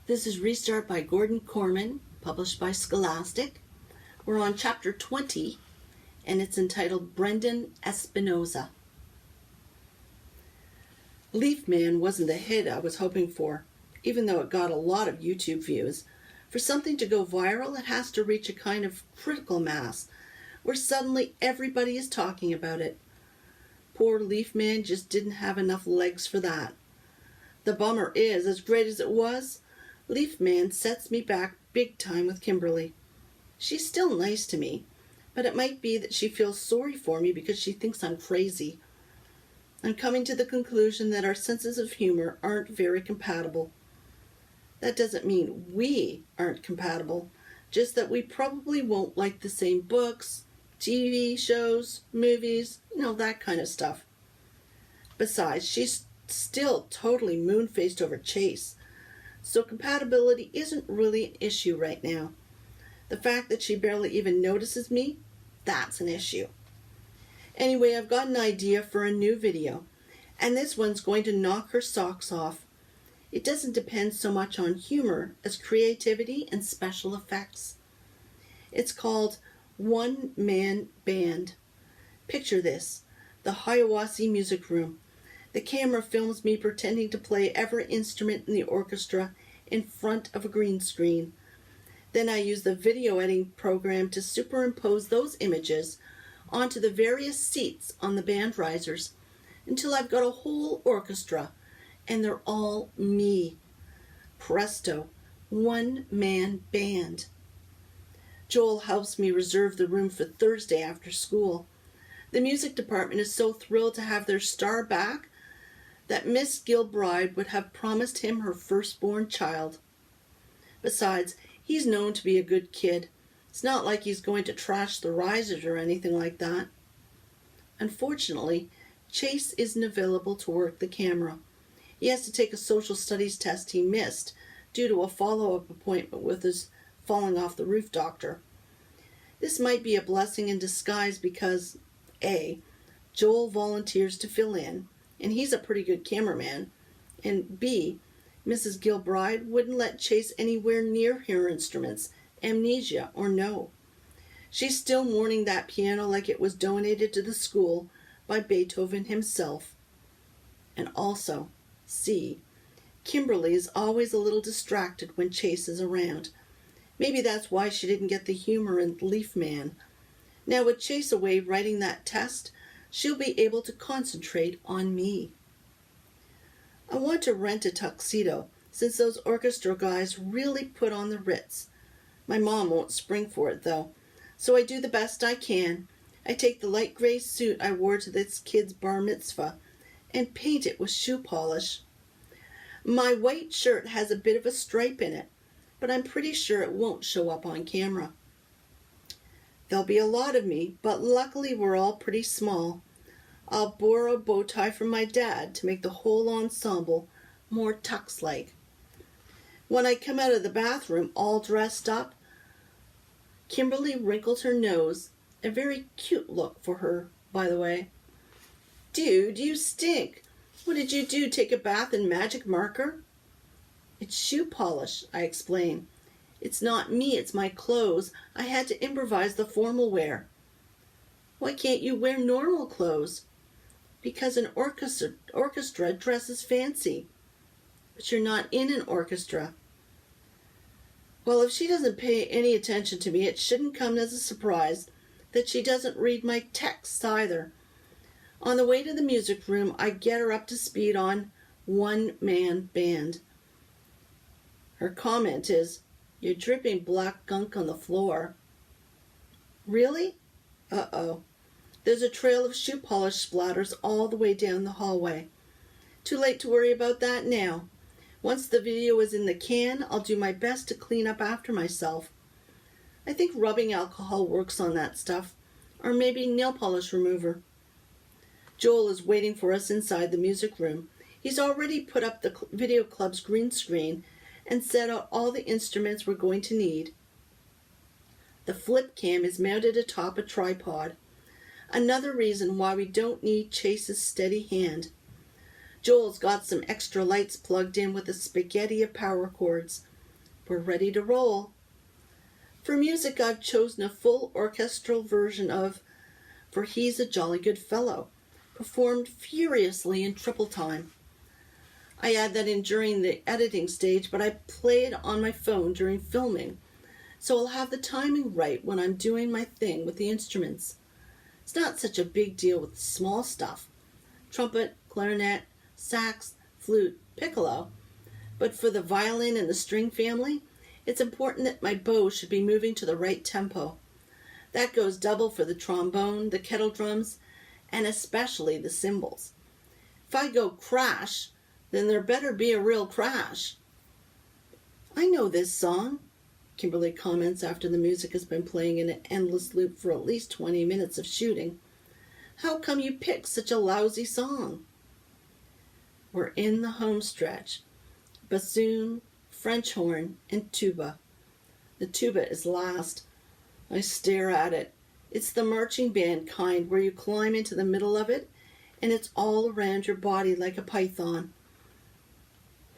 This is Restart by Gordon Korman, published by Scholastic. We're on chapter 20, and it's entitled Brendan Espinoza. Leaf Man wasn't the hit I was hoping for, even though it got a lot of YouTube views. For something to go viral, it has to reach a kind of critical mass, where suddenly everybody is talking about it. Poor Leaf Man just didn't have enough legs for that. The bummer is, as great as it was, Leaf Man sets me back big time with Kimberly. She's still nice to me, but it might be that she feels sorry for me because she thinks I'm crazy. I'm coming to the conclusion that our senses of humor aren't very compatible. That doesn't mean we aren't compatible, just that we probably won't like the same books, TV shows, movies, that kind of stuff. Besides, she's still totally moon-faced over Chase, so compatibility isn't really an issue right now. The fact that she barely even notices me, that's an issue. Anyway, I've got an idea for a new video, and this one's going to knock her socks off. It doesn't depend so much on humor as creativity and special effects. It's called One Man Band. Picture this, the Hiawassee Music Room. The camera films me pretending to play every instrument in the orchestra in front of a green screen. Then I use the video editing program to superimpose those images onto the various seats on the band risers until I've got a whole orchestra, and they're all me. Presto, one-man band. Joel helps me reserve the room for Thursday after school. The music department is so thrilled to have their star back that Miss Gilbride would have promised him her firstborn child. Besides, he's known to be a good kid. It's not like he's going to trash the risers or anything like that. Unfortunately, Chase isn't available to work the camera. He has to take a social studies test he missed due to a follow-up appointment with his falling-off-the-roof doctor. This might be a blessing in disguise because, A, Joel volunteers to fill in, and he's a pretty good cameraman, and B, Mrs. Gilbride wouldn't let Chase anywhere near her instruments, amnesia or no. She's still mourning that piano like it was donated to the school by Beethoven himself. And also, C, Kimberly is always a little distracted when Chase is around. Maybe that's why she didn't get the humor in Leaf Man. Now with Chase away writing that test, she'll be able to concentrate on me. I want to rent a tuxedo, since those orchestra guys really put on the Ritz. My mom won't spring for it, though, so I do the best I can. I take the light gray suit I wore to this kid's bar mitzvah and paint it with shoe polish. My white shirt has a bit of a stripe in it, but I'm pretty sure it won't show up on camera. There'll be a lot of me, but luckily we're all pretty small. I'll borrow a bow tie from my dad to make the whole ensemble more tux-like. When I come out of the bathroom all dressed up, Kimberly wrinkled her nose, a very cute look for her, by the way. Dude, you stink. What did you do, take a bath in magic marker? It's shoe polish, I explain. It's not me, it's my clothes. I had to improvise the formal wear. Why can't you wear normal clothes? Because an orchestra dresses fancy. But you're not in an orchestra. Well, if she doesn't pay any attention to me, it shouldn't come as a surprise that she doesn't read my texts either. On the way to the music room, I get her up to speed on one-man band. Her comment is, "You're dripping black gunk on the floor." Really? Uh-oh. There's a trail of shoe polish splatters all the way down the hallway. Too late to worry about that now. Once the video is in the can, I'll do my best to clean up after myself. I think rubbing alcohol works on that stuff, or maybe nail polish remover. Joel is waiting for us inside the music room. He's already put up the video club's green screen and set out all the instruments we're going to need. The flip cam is mounted atop a tripod. Another reason why we don't need Chase's steady hand. Joel's got some extra lights plugged in with a spaghetti of power cords. We're ready to roll. For music, I've chosen a full orchestral version of For He's a Jolly Good Fellow, performed furiously in triple time. I add that in during the editing stage, but I play it on my phone during filming, so I'll have the timing right when I'm doing my thing with the instruments. It's not such a big deal with the small stuff. Trumpet, clarinet, sax, flute, piccolo. But for the violin and the string family, it's important that my bow should be moving to the right tempo. That goes double for the trombone, the kettle drums, and especially the cymbals. If I go crash, then there better be a real crash. I know this song, Kimberly comments after the music has been playing in an endless loop for at least 20 minutes of shooting. How come you picked such a lousy song? We're in the home stretch. Bassoon, French horn, and tuba. The tuba is last. I stare at it. It's the marching band kind where you climb into the middle of it and it's all around your body like a python.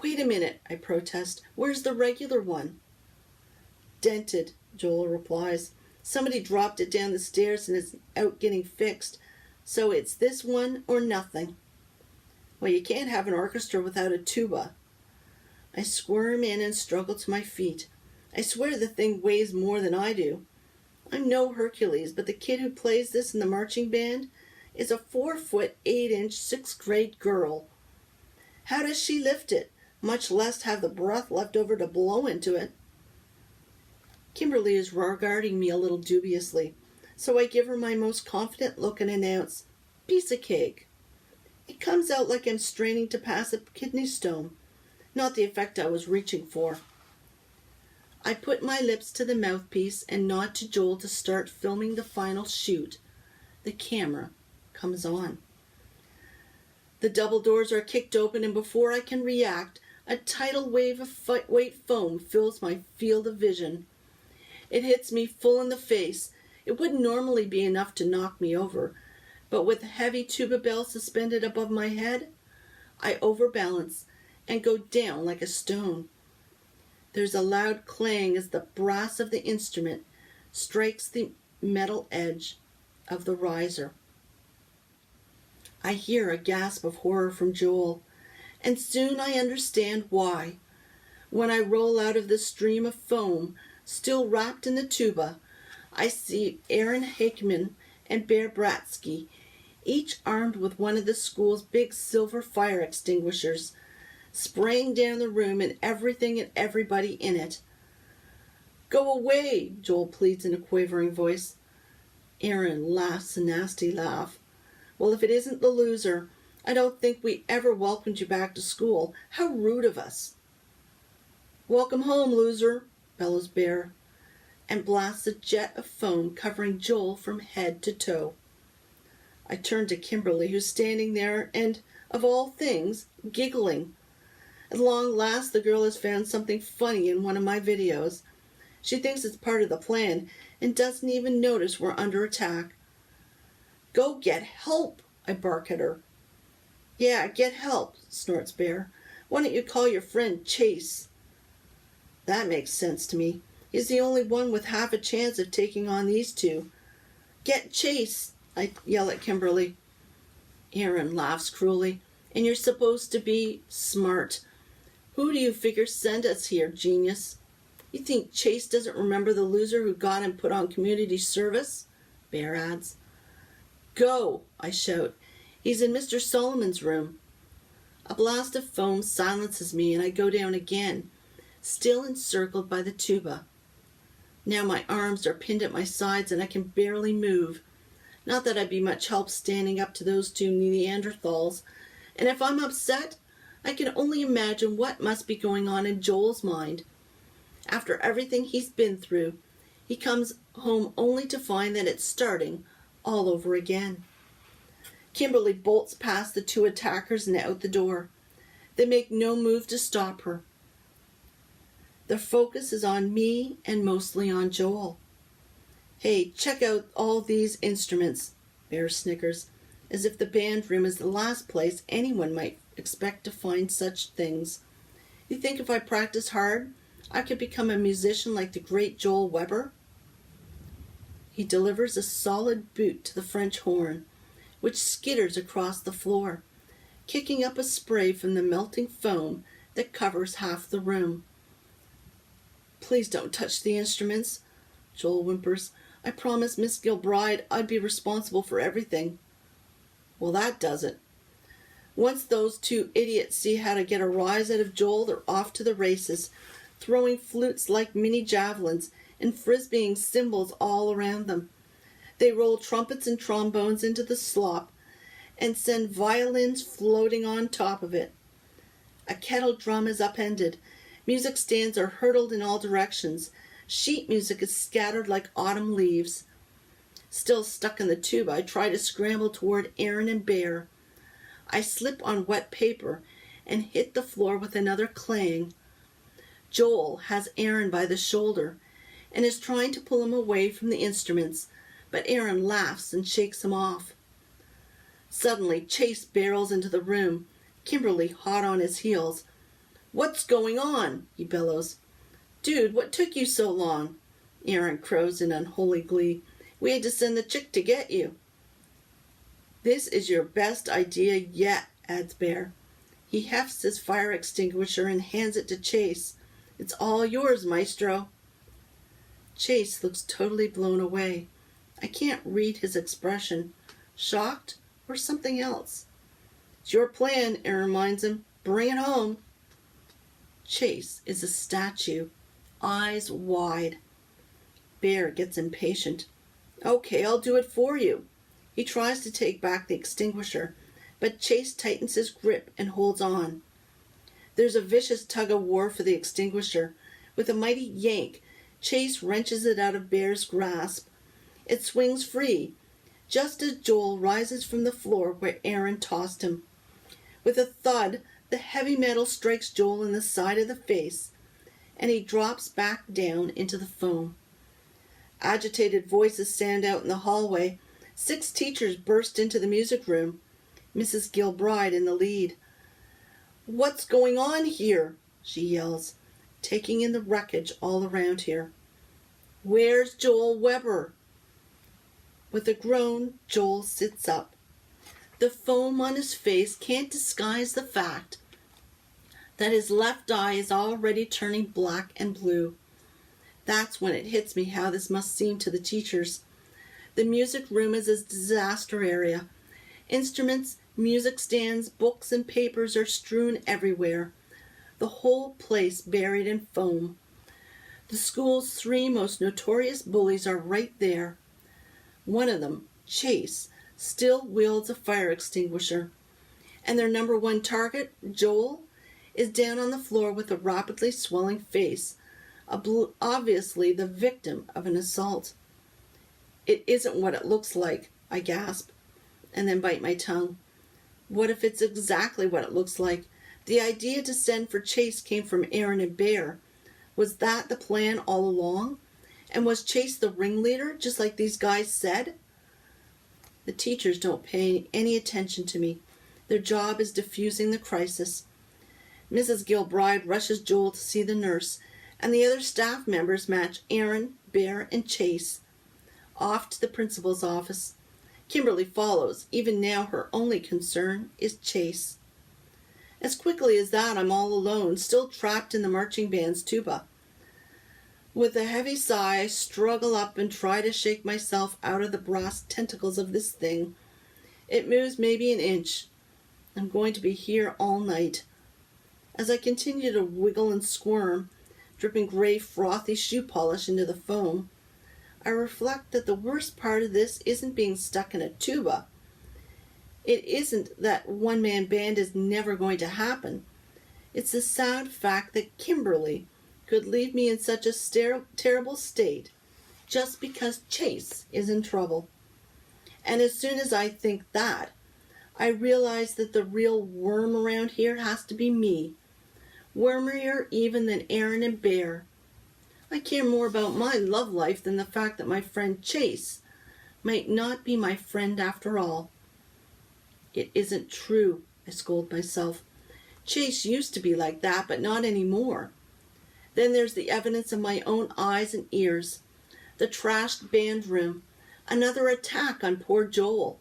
Wait a minute, I protest. Where's the regular one? Dented, Joel replies. Somebody dropped it down the stairs and it's out getting fixed. So it's this one or nothing. Well, you can't have an orchestra without a tuba. I squirm in and struggle to my feet. I swear the thing weighs more than I do. I'm no Hercules, but the kid who plays this in the marching band is a 4'8" 6th grade girl. How does she lift it, much less have the breath left over to blow into it? Kimberly is regarding me a little dubiously, so I give her my most confident look and announce, piece of cake. It comes out like I'm straining to pass a kidney stone, not the effect I was reaching for. I put my lips to the mouthpiece and nod to Joel to start filming the final shoot. The camera comes on. The double doors are kicked open, and before I can react, a tidal wave of white foam fills my field of vision. It hits me full in the face. It wouldn't normally be enough to knock me over, but with a heavy tuba bell suspended above my head, I overbalance and go down like a stone. There's a loud clang as the brass of the instrument strikes the metal edge of the riser. I hear a gasp of horror from Joel, and soon I understand why. When I roll out of the stream of foam, still wrapped in the tuba, I see Aaron Hakeman and Bear Bratsky, each armed with one of the school's big silver fire extinguishers, spraying down the room and everything and everybody in it. Go away, Joel pleads in a quavering voice. Aaron laughs a nasty laugh. Well, if it isn't the loser, I don't think we ever welcomed you back to school. How rude of us. Welcome home, loser, bellows Bear, and blasts a jet of foam covering Joel from head to toe. I turn to Kimberly, who's standing there and, of all things, giggling. At long last, the girl has found something funny in one of my videos. She thinks it's part of the plan and doesn't even notice we're under attack. Go get help, I bark at her. Yeah, get help, snorts Bear. Why don't you call your friend Chase? That makes sense to me. He's the only one with half a chance of taking on these two. Get Chase, I yell at Kimberly. Aaron laughs cruelly. And you're supposed to be smart. Who do you figure sent us here, genius? You think Chase doesn't remember the loser who got him put on community service? Bear adds. Go, I shout. He's in Mr. Solomon's room. A blast of foam silences me and I go down again, still encircled by the tuba. Now my arms are pinned at my sides and I can barely move. Not that I'd be much help standing up to those two Neanderthals. And if I'm upset, I can only imagine what must be going on in Joel's mind. After everything he's been through, he comes home only to find that it's starting all over again. Kimberly bolts past the two attackers and out the door. They make no move to stop her. The focus is on me and mostly on Joel. Hey, check out all these instruments, Bear snickers, as if the band room is the last place anyone might expect to find such things. You think if I practice hard, I could become a musician like the great Joel Weber? He delivers a solid boot to the French horn, which skitters across the floor, kicking up a spray from the melting foam that covers half the room. Please don't touch the instruments, Joel whimpers. I promised Miss Gilbride I'd be responsible for everything. Well, that does it. Once those two idiots see how to get a rise out of Joel, they're off to the races, throwing flutes like mini javelins and frisbeeing cymbals all around them. They roll trumpets and trombones into the slop and send violins floating on top of it. A kettle drum is upended. Music stands are hurtled in all directions. Sheet music is scattered like autumn leaves. Still stuck in the tube, I try to scramble toward Aaron and Bear. I slip on wet paper and hit the floor with another clang. Joel has Aaron by the shoulder and is trying to pull him away from the instruments, but Aaron laughs and shakes him off. Suddenly, Chase barrels into the room, Kimberly hot on his heels. What's going on? He bellows. Dude, what took you so long? Aaron crows in unholy glee. We had to send the chick to get you. This is your best idea yet, adds Bear. He hefts his fire extinguisher and hands it to Chase. It's all yours, maestro. Chase looks totally blown away. I can't read his expression. Shocked or something else? It's your plan, Aaron reminds him. Bring it home. Chase is a statue, eyes wide. Bear gets impatient. Okay, I'll do it for you. He tries to take back the extinguisher, but Chase tightens his grip and holds on. There's a vicious tug-of-war for the extinguisher. With a mighty yank, Chase wrenches it out of Bear's grasp. It swings free, just as Joel rises from the floor where Aaron tossed him. With a thud, the heavy metal strikes Joel in the side of the face, and he drops back down into the foam. Agitated voices stand out in the hallway. 6 teachers burst into the music room, Mrs. Gilbride in the lead. What's going on here? She yells, taking in the wreckage all around here. Where's Joel Weber? With a groan, Joel sits up. The foam on his face can't disguise the fact that his left eye is already turning black and blue. That's when it hits me how this must seem to the teachers. The music room is a disaster area. Instruments, music stands, books, and papers are strewn everywhere. The whole place buried in foam. The school's 3 most notorious bullies are right there. One of them, Chase, still wields a fire extinguisher. And their number 1 target, Joel, is down on the floor with a rapidly swelling face, obviously the victim of an assault. It isn't what it looks like, I gasp, and then bite my tongue. What if it's exactly what it looks like? The idea to send for Chase came from Aaron and Bear. Was that the plan all along? And was Chase the ringleader, just like these guys said? The teachers don't pay any attention to me. Their job is diffusing the crisis. Mrs. Gilbride rushes Joel to see the nurse, and the other staff members match Aaron, Bear, and Chase. Off to the principal's office. Kimberly follows. Even now, her only concern is Chase. As quickly as that, I'm all alone, still trapped in the marching band's tuba. With a heavy sigh, I struggle up and try to shake myself out of the brass tentacles of this thing. It moves maybe an inch. I'm going to be here all night. As I continue to wiggle and squirm, dripping gray, frothy shoe polish into the foam, I reflect that the worst part of this isn't being stuck in a tuba. It isn't that one-man band is never going to happen. It's the sad fact that Kimberly could leave me in such a terrible state just because Chase is in trouble. And as soon as I think that, I realize that the real worm around here has to be me. Wormier even than Aaron and Bear. I care more about my love life than the fact that my friend Chase might not be my friend after all. It isn't true, I scold myself. Chase used to be like that, but not anymore. Then there's the evidence of my own eyes and ears. The trashed band room. Another attack on poor Joel.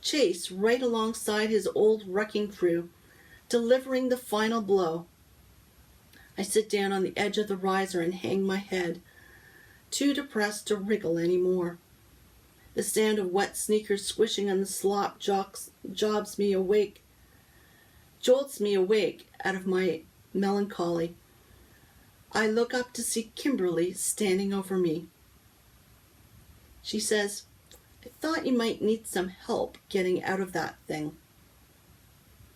Chase right alongside his old wrecking crew, delivering the final blow. I sit down on the edge of the riser and hang my head, too depressed to wriggle any more. The sound of wet sneakers swishing on the slop jolts me awake out of my melancholy. I look up to see Kimberly standing over me. She says, "I thought you might need some help getting out of that thing."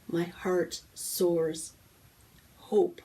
My heart soars. Hope